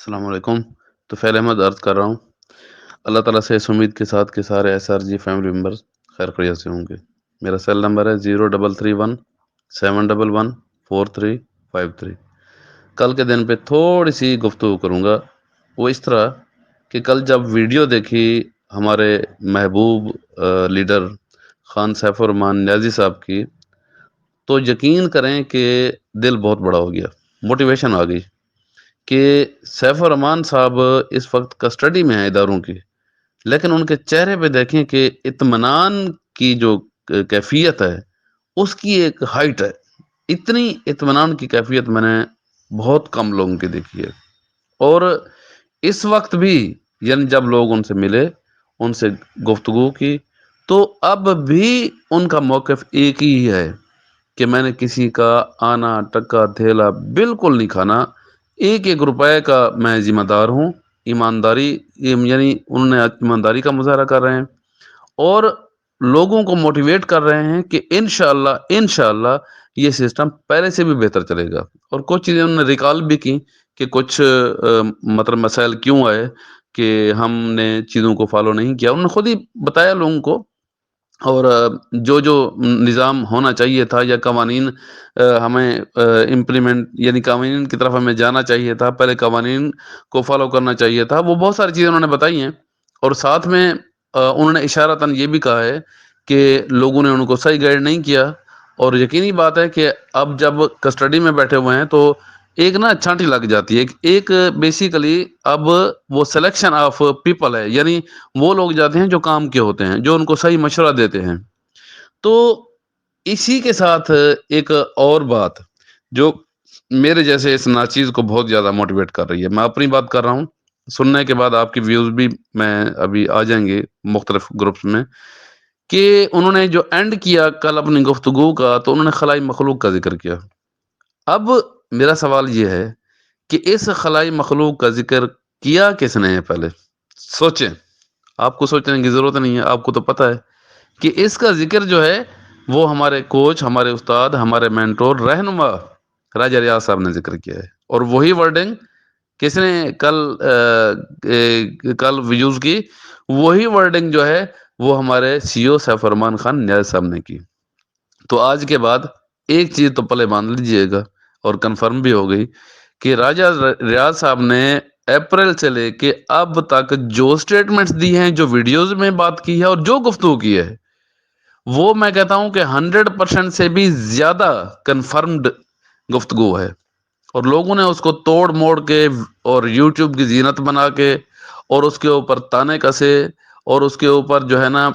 السلام علیکم. تو فیل احمد عرض کر رہا ہوں. اللہ تعالیٰ سے اس امید کے ساتھ کہ سارے S R G family members خیر خیریت سے ہوں گے. میرا سیل نمبر ہے 0331-711-4353. کل کے دن پہ تھوڑی سی گفتگو کروں گا. وہ اس طرح کہ کل جب ویڈیو دیکھی ہمارے محبوب لیڈر خان سیف الرحمان نیازی صاحب کی، تو یقین کریں کہ دل بہت بڑا ہو گیا، موٹیویشن آ گئی کہ سیف الرحمان صاحب اس وقت کسٹڈی میں ہیں اداروں کی، لیکن ان کے چہرے پہ دیکھیں کہ اطمینان کی جو کیفیت ہے اس کی ایک ہائٹ ہے. اتنی اطمینان کی کیفیت میں نے بہت کم لوگوں کی دیکھی ہے. اور اس وقت بھی یعنی جب لوگ ان سے ملے، ان سے گفتگو کی، تو اب بھی ان کا موقف ایک ہی ہے کہ میں نے کسی کا آنا ٹکا دھیلا بالکل نہیں کھانا. ایک ایک روپے کا میں ذمہ دار ہوں. ایمانداری یعنی انہوں نے ایمانداری کا مظاہرہ کر رہے ہیں اور لوگوں کو موٹیویٹ کر رہے ہیں کہ انشاءاللہ یہ سسٹم پہلے سے بھی بہتر چلے گا. اور کچھ چیزیں انہوں نے ریکال بھی کی کہ کچھ مطلب مسائل کیوں آئے کہ ہم نے چیزوں کو فالو نہیں کیا. انہوں نے خود ہی بتایا لوگوں کو، اور جو نظام ہونا چاہیے تھا یا قوانین ہمیں امپلیمنٹ یعنی قوانین کی طرف ہمیں جانا چاہیے تھا، پہلے قوانین کو فالو کرنا چاہیے تھا، وہ بہت ساری چیزیں انہوں نے بتائی ہیں. اور ساتھ میں انہوں نے اشارتاً یہ بھی کہا ہے کہ لوگوں نے ان کو صحیح گائیڈ نہیں کیا. اور یقینی بات ہے کہ اب جب کسٹڈی میں بیٹھے ہوئے ہیں تو ایک نا چھانٹی لگ جاتی ہے. ایک بیسیکلی اب وہ سلیکشن آف پیپل ہے، یعنی وہ لوگ جاتے ہیں جو کام کے ہوتے ہیں، جو ان کو صحیح مشورہ دیتے ہیں. تو اسی کے ساتھ ایک اور بات جو میرے جیسے اس ناچیز کو بہت زیادہ موٹیویٹ کر رہی ہے، میں اپنی بات کر رہا ہوں، سننے کے بعد آپ کی ویوز بھی میں ابھی آ جائیں گے مختلف گروپس میں، کہ انہوں نے جو اینڈ کیا کل اپنی گفتگو کا، تو انہوں نے خلائی مخلوق کا ذکر کیا. اب میرا سوال یہ ہے کہ اس خلائی مخلوق کا ذکر کیا کس نے ہے؟ پہلے سوچیں. آپ کو سوچنے کی ضرورت نہیں ہے، آپ کو تو پتہ ہے کہ اس کا ذکر جو ہے وہ ہمارے کوچ، ہمارے استاد، ہمارے مینٹور، رہنما راجہ ریاض صاحب نے ذکر کیا ہے. اور وہی ورڈنگ کس نے کل ویوز کی؟ وہی ورڈنگ جو ہے وہ ہمارے سی او سیف الرحمان خان نیاز صاحب نے کی. تو آج کے بعد ایک چیز تو پلے باندھ لیجئے گا اور کنفرم بھی ہو گئی کہ راجہ ریاض صاحب نے اپریل سے لے کے اب تک جو سٹیٹمنٹس دی ہیں، جو ویڈیوز میں بات کی ہے اور جو گفتگو کی ہے، وہ میں کہتا ہوں کہ 100% سے بھی زیادہ کنفرمڈ گفتگو ہے. اور لوگوں نے اس کو توڑ موڑ کے اور یوٹیوب کی زینت بنا کے اور اس کے اوپر تانے کسے اور اس کے اوپر جو ہے نا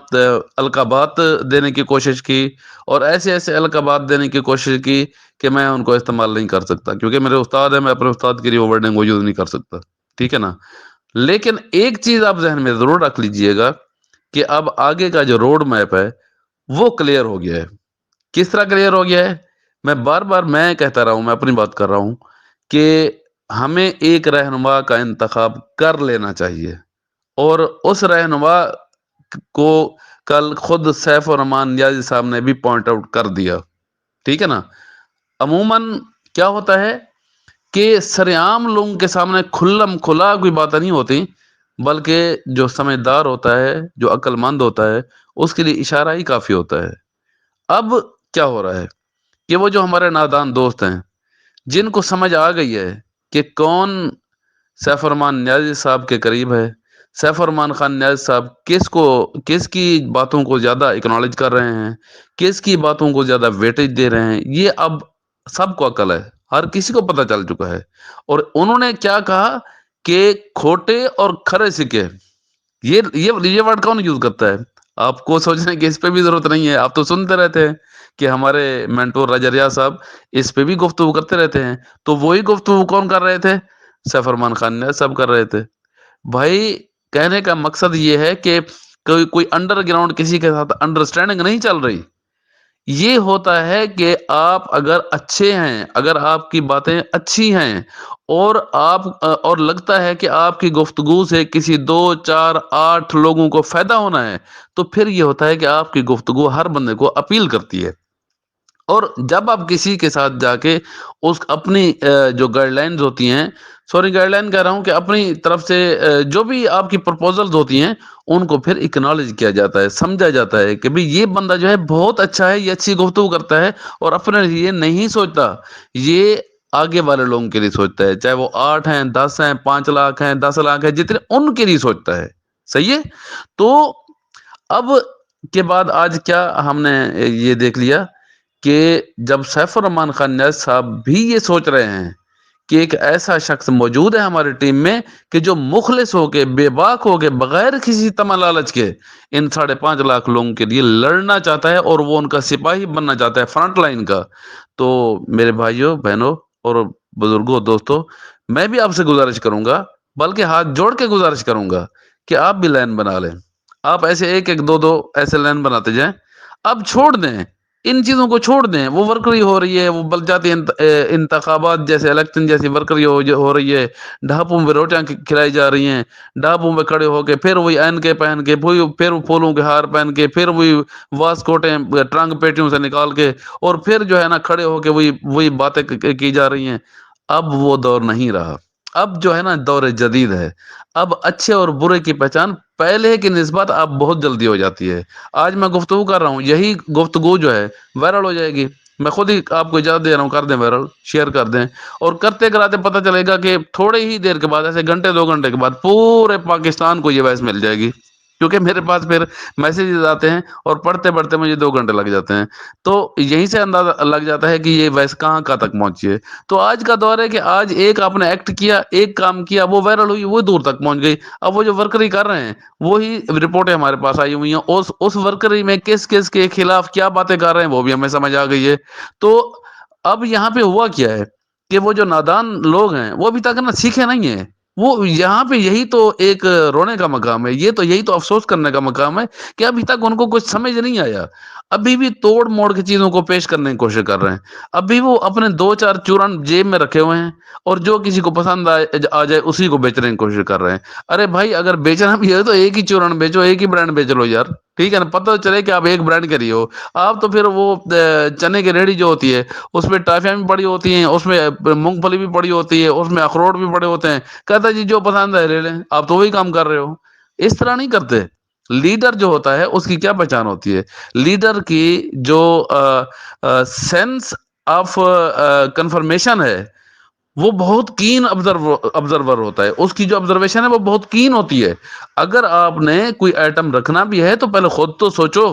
القابات دینے کی کوشش کی، اور ایسے ایسے القابات دینے کی کوشش کی کہ میں ان کو استعمال نہیں کر سکتا، کیونکہ میرے استاد ہیں، میں اپنے استاد کے لیے وہ ورڈنگ وہ یوز نہیں کر سکتا. ٹھیک ہے نا؟ لیکن ایک چیز آپ ذہن میں ضرور رکھ لیجئے گا کہ اب آگے کا جو روڈ میپ ہے وہ کلیئر ہو گیا ہے. کس طرح کلیئر ہو گیا ہے؟ میں بار بار میں کہتا رہا ہوں، میں اپنی بات کر رہا ہوں کہ ہمیں ایک رہنما کا انتخاب کر لینا چاہیے. اور اس رہنما کو کل خود سیف الرحمان نیازی صاحب نے بھی پوائنٹ آؤٹ کر دیا. ٹھیک ہے نا؟ عموماً کیا ہوتا ہے کہ سرعام لوگوں کے سامنے کھلم کھلا کوئی باتیں نہیں ہوتی، بلکہ جو سمجھدار ہوتا ہے، جو عقل مند ہوتا ہے، اس کے لیے اشارہ ہی کافی ہوتا ہے. اب کیا ہو رہا ہے کہ وہ جو ہمارے نادان دوست ہیں، جن کو سمجھ آ گئی ہے کہ کون سیف الرحمان نیازی صاحب کے قریب ہے، سیف الرحمان خان نیازی صاحب کس کی باتوں کو زیادہ اکنالج کر رہے ہیں، کس کی باتوں کو زیادہ ویٹیج دے رہے ہیں، یہ اب سب کو عقل ہے، ہر کسی کو پتہ چل چکا ہے. اور انہوں نے کیا کہا کہ کھوٹے اور کھرے سکے، یہ ورڈ کون یوز کرتا ہے؟ آپ کو سوچنے کی اس پہ بھی ضرورت نہیں ہے. آپ تو سنتے رہتے ہیں کہ ہمارے مینٹور راجہ ریاض صاحب اس پہ بھی گفتگو کرتے رہتے ہیں. تو وہی گفتگو کون کر رہے تھے؟ سیف الرحمان خان نیاز صاحب کر رہے تھے. بھائی کہنے کا مقصد یہ ہے کہ کوئی انڈر گراؤنڈ کسی کے ساتھ انڈرسٹینڈنگ نہیں چل رہی. یہ ہوتا ہے کہ آپ اگر اچھے ہیں، اگر آپ کی باتیں اچھی ہیں اور لگتا ہے کہ آپ کی گفتگو سے کسی 2 4 8 لوگوں کو فائدہ ہونا ہے، تو پھر یہ ہوتا ہے کہ آپ کی گفتگو ہر بندے کو اپیل کرتی ہے. اور جب آپ کسی کے ساتھ جا کے اس اپنی جو گائیڈ لائنز ہوتی ہیں، سوری گائیڈ لائن کہہ رہا ہوں، کہ اپنی طرف سے جو بھی آپ کی پرپوزلز ہوتی ہیں ان کو پھر اکنالج کیا جاتا ہے، سمجھا جاتا ہے کہ بھئی یہ بندہ جو ہے بہت اچھا ہے، یہ اچھی گفتگو کرتا ہے اور اپنے لیے نہیں سوچتا، یہ آگے والے لوگوں کے لیے سوچتا ہے، چاہے وہ 8 ہیں، 10 ہیں، 5 لاکھ ہیں، 10 لاکھ ہیں، جتنے ان کے لیے سوچتا ہے. صحیح ہے. تو اب کے بعد آج کیا ہم نے یہ دیکھ لیا کہ جب سیف الرحمان خان نیاز صاحب بھی یہ سوچ رہے ہیں کہ ایک ایسا شخص موجود ہے ہماری ٹیم میں کہ جو مخلص ہو کے، بے باک ہو کے، بغیر کسی تما لالچ کے ان 5.5 لاکھ لوگوں کے لیے لڑنا چاہتا ہے اور وہ ان کا سپاہی بننا چاہتا ہے، فرنٹ لائن کا. تو میرے بھائیوں، بہنوں اور بزرگوں، دوستوں، میں بھی آپ سے گزارش کروں گا، بلکہ ہاتھ جوڑ کے گزارش کروں گا کہ آپ بھی لائن بنا لیں. آپ ایسے ایک ایک دو دو ایسے لائن بناتے جائیں. اب چھوڑ دیں ان چیزوں کو، چھوڑ دیں. وہ ورکری ہو رہی ہے، وہ بلجاتی انتخابات جیسے الیکشن جیسی ورکری ہو رہی ہے، ڈھابوں میں روٹیاں کھلائی جا رہی ہیں، ڈھابوں میں کھڑے ہو کے پھر وہی این کے پہن کے، پھر پھولوں کے ہار پہن کے، پھر وہی واسکوٹیں ٹرنک پیٹیوں سے نکال کے، اور پھر جو ہے نا کھڑے ہو کے وہی باتیں کی جا رہی ہیں. اب وہ دور نہیں رہا. اب جو ہے نا دور جدید ہے. اب اچھے اور برے کی پہچان پہلے کی نسبت اب بہت جلدی ہو جاتی ہے. آج میں گفتگو کر رہا ہوں، یہی گفتگو جو ہے وائرل ہو جائے گی. میں خود ہی آپ کو اجازت دے رہا ہوں، کر دیں وائرل، شیئر کر دیں. اور کرتے کراتے پتہ چلے گا کہ تھوڑے ہی دیر کے بعد، ایسے گھنٹے 2 گھنٹے کے بعد، پورے پاکستان کو یہ وائس مل جائے گی. کیونکہ میرے پاس پھر میسیجز آتے ہیں اور پڑھتے پڑھتے مجھے 2 گھنٹے لگ جاتے ہیں. تو یہیں سے اندازہ لگ جاتا ہے کہ یہ وائس کہاں تک پہنچی ہے. تو آج کا دور ہے کہ آج ایک آپ نے ایکٹ کیا، ایک کام کیا، وہ وائرل ہوئی، وہ دور تک پہنچ گئی. اب وہ جو ورکری کر رہے ہیں وہی رپورٹیں ہمارے پاس آئی ہوئی ہیں. اس ورکری میں کس کس کے خلاف کیا باتیں کر رہے ہیں وہ بھی ہمیں سمجھ آ گئی ہے. تو اب یہاں پہ ہوا کیا ہے کہ وہ جو نادان لوگ ہیں وہ ابھی تک نا سیکھے نہیں ہیں. وہ یہاں پہ یہی تو ایک رونے کا مقام ہے، یہ تو یہی تو افسوس کرنے کا مقام ہے کہ ابھی تک ان کو کچھ سمجھ نہیں آیا. ابھی بھی توڑ موڑ کی چیزوں کو پیش کرنے کی کوشش کر رہے ہیں. ابھی وہ اپنے 2 4 چورن جیب میں رکھے ہوئے ہیں اور جو کسی کو پسند آ جائے اسی کو بیچنے کی کوشش کر رہے ہیں. ارے بھائی، اگر بیچنا بھی ہے تو ایک ہی چورن بیچو، ایک ہی برانڈ بیچ لو یار. ٹھیک ہے نا، پتہ تو چلے کہ آپ ایک برانڈ کے لیے ہو. آپ تو پھر وہ چنے کی ریڑھی جو ہوتی ہے اس میں ٹافیاں بھی پڑی ہوتی ہیں، اس میں مونگ پھلی بھی پڑی ہوتی ہے، اس میں اخروٹ بھی پڑے ہوتے ہیں. کہتا ہے جی جو پسند ہے لے لیں. آپ تو وہی کام کر رہے ہو. اس طرح نہیں کرتے. لیڈر جو ہوتا ہے اس کی کیا پہچان ہوتی ہے؟ لیڈر کی جو سینس آف کنفرمیشن ہے وہ بہت کین آبزرور ہوتا ہے. اس کی جو آبزرویشن ہے وہ بہت کین ہوتی ہے. اگر آپ نے کوئی آئٹم رکھنا بھی ہے تو پہلے خود تو سوچو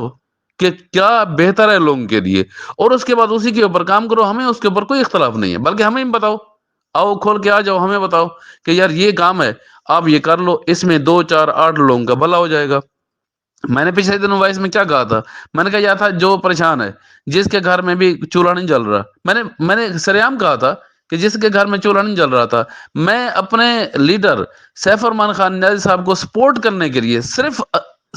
کہ کیا بہتر ہے لوگوں کے لیے، اور اس کے بعد اسی کے اوپر کام کرو. ہمیں اس کے اوپر کوئی اختلاف نہیں ہے، بلکہ ہمیں بھی بتاؤ، آؤ کھول کے آ جاؤ، ہمیں بتاؤ کہ یار یہ کام ہے، آپ یہ کر لو، اس میں 2 4 8 لوگوں کا بھلا ہو جائے گا. میں نے پچھلے دنوں وائس میں کیا کہا تھا؟ میں نے کہا یہ تھا جو پریشان ہے، جس کے گھر میں بھی چولہا نہیں جل رہا. میں نے سریام کہا تھا کہ جس کے گھر میں چولہا نہیں جل رہا تھا، میں اپنے لیڈر سیف الرحمان خان نیازی صاحب کو سپورٹ کرنے کے لیے، صرف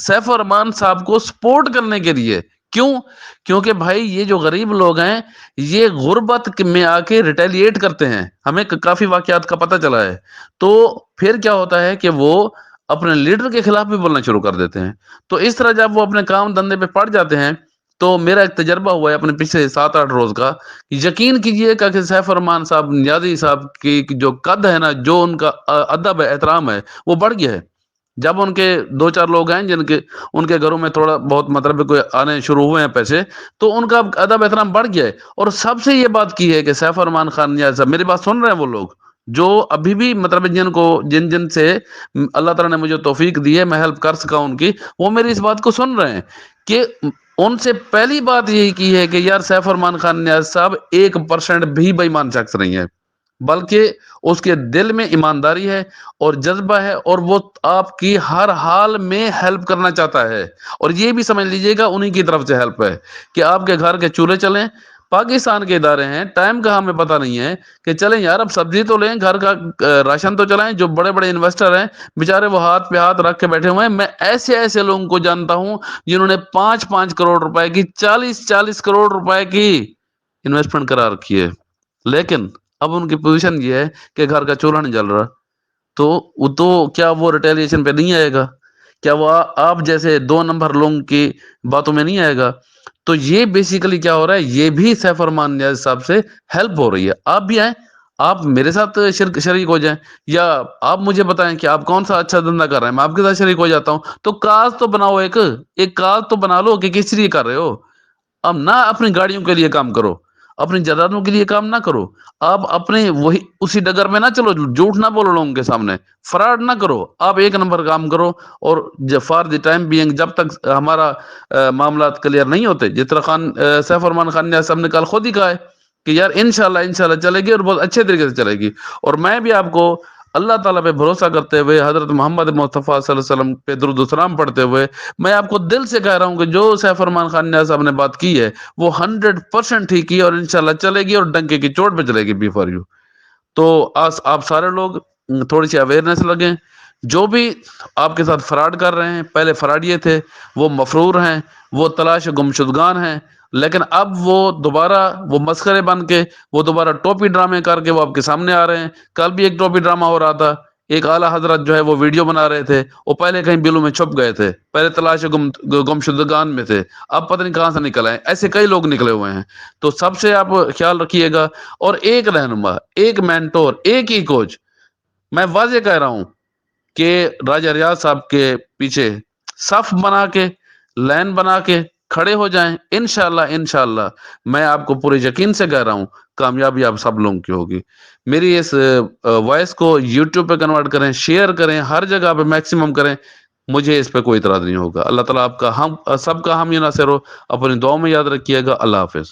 سیف الرحمان صاحب کو سپورٹ کرنے کے لیے. کیوں؟ کیونکہ بھائی یہ جو غریب لوگ ہیں یہ غربت میں آ کے ریٹیلیٹ کرتے ہیں. ہمیں کافی واقعات کا پتہ چلا ہے. تو پھر کیا ہوتا ہے کہ وہ اپنے لیڈر کے خلاف بھی بولنا شروع کر دیتے ہیں. تو اس طرح جب وہ اپنے کام دھندے پہ پڑ جاتے ہیں، تو میرا ایک تجربہ ہوا ہے اپنے پچھلے 7 8 روز کا. یقین کیجئے کہ سیف الرحمان صاحب نیازی صاحب کی جو قد ہے نا، جو ان کا ادب ہے، احترام ہے، وہ بڑھ گیا ہے. جب ان کے 2 4 لوگ ہیں ان کے گھروں میں تھوڑا بہت مطلب کوئی آنے شروع ہوئے ہیں پیسے، تو ان کا ادب احترام بڑھ گیا ہے. اور سب سے یہ بات کی ہے کہ سیف الرحمان خان نیازی صاحب، میری بات سن رہے ہیں وہ لوگ جو ابھی بھی مطلب جن سے اللہ تعالیٰ نے مجھے توفیق دی ہے، میں ہیلپ کر سکا ان کی، وہ میری اس بات کو سن رہے ہیں کہ ان سے پہلی بات یہی کی ہے کہ یار سیف الرحمان خان نیاز صاحب 1% بھی بے ایمان شخص نہیں ہے، بلکہ اس کے دل میں ایمانداری ہے اور جذبہ ہے، اور وہ آپ کی ہر حال میں ہیلپ کرنا چاہتا ہے. اور یہ بھی سمجھ لیجئے گا انہی کی طرف سے ہیلپ ہے کہ آپ کے گھر کے چولہے چلیں. پاکستان کے ادارے ہیں، ٹائم کا ہمیں پتہ نہیں ہے کہ چلیں یار اب سبزی تو لیں، گھر کا راشن تو چلائیں. جو بڑے بڑے انویسٹر ہیں بیچارے وہ ہاتھ پہ ہاتھ رکھ کے بیٹھے ہوئے ہیں. میں ایسے لوگوں کو جانتا ہوں جنہوں نے 5 5 کروڑ روپے کی، 40 40 کروڑ روپے کی انویسٹمنٹ کرا رکھی ہے، لیکن اب ان کی پوزیشن یہ ہے کہ گھر کا چولہا نہیں جل رہا. تو کیا وہ ریٹیلیشن پہ نہیں آئے گا؟ کیا وہ آپ جیسے 2 نمبر لوگوں کی باتوں میں نہیں آئے گا؟ تو یہ بیسیکلی کیا ہو رہا ہے، یہ بھی سیف ارمان نیاز صاحب سے ہیلپ ہو رہی ہے. آپ بھی آئیں، آپ میرے ساتھ شریک ہو جائیں، یا آپ مجھے بتائیں کہ آپ کون سا اچھا دھندا کر رہے ہیں، میں آپ کے ساتھ شریک ہو جاتا ہوں. تو کاز تو بناؤ، ایک کاز تو بنا لو کہ کس لیے کر رہے ہو. اب نہ اپنی گاڑیوں کے لیے کام کرو، اپنی جائیدادوں کے لیے کام نہ کرو. آپ اپنے وہی اسی ڈگر میں نہ چلو، جھوٹ نہ بولو لوگوں کے سامنے، فراڈ نہ کرو. آپ ایک نمبر کام کرو. اور فار دی ٹائم بینگ، جب تک ہمارا معاملات کلیئر نہیں ہوتے، جس طرح سیف ارمان خان نیاز صاحب نے کل خود ہی کہا ہے کہ یار انشاءاللہ چلے گی، اور بہت اچھے طریقے سے چلے گی. اور میں بھی آپ کو اللہ تعالیٰ پہ بھروسہ کرتے ہوئے، حضرت محمد مصطفیٰ صلی اللہ علیہ وسلم پہ درود و سلام پڑھتے ہوئے، میں آپ کو دل سے کہہ رہا ہوں کہ جو سیف ارمان خان نیاز صاحب نے بات کی ہے وہ 100% ٹھیک کی، اور انشاءاللہ چلے گی، اور ڈنکے کی چوٹ پہ چلے گی. Be for you. تو آپ سارے لوگ تھوڑی سی اویئرنیس لگیں. جو بھی آپ کے ساتھ فراڈ کر رہے ہیں، پہلے فراڈ یہ تھے، وہ مفرور ہیں، وہ تلاش گمشدگان ہیں، لیکن اب وہ دوبارہ وہ مسخرے بن کے، وہ دوبارہ ٹوپی ڈرامے کر کے وہ آپ کے سامنے آ رہے ہیں. کل بھی ایک ٹوپی ڈرامہ ہو رہا تھا، ایک اعلیٰ حضرت جو ہے وہ ویڈیو بنا رہے تھے، وہ پہلے کہیں بلوں میں چھپ گئے تھے، پہلے تلاش گمشدگان میں تھے، اب پتہ نہیں کہاں سے نکل آئے. ایسے کئی لوگ نکلے ہوئے ہیں. تو سب سے آپ خیال رکھیے گا. اور ایک رہنما، ایک مینٹور، ایک ہی کوچ. میں واضح کہہ رہا ہوں کہ راجہ ریاض صاحب کے پیچھے صف بنا کے، لائن بنا کے کھڑے ہو جائیں. انشاءاللہ میں آپ کو پورے یقین سے کہہ رہا ہوں، کامیابی آپ سب لوگوں کی ہوگی. میری اس وائس کو یوٹیوب پہ کنورٹ کریں، شیئر کریں، ہر جگہ پہ میکسیمم کریں. مجھے اس پہ کوئی اعتراض نہیں ہوگا. اللہ تعالیٰ آپ کا، ہم سب کا حامی ناصر ہو. اپنی دعاؤں میں یاد رکھیے گا. اللہ حافظ.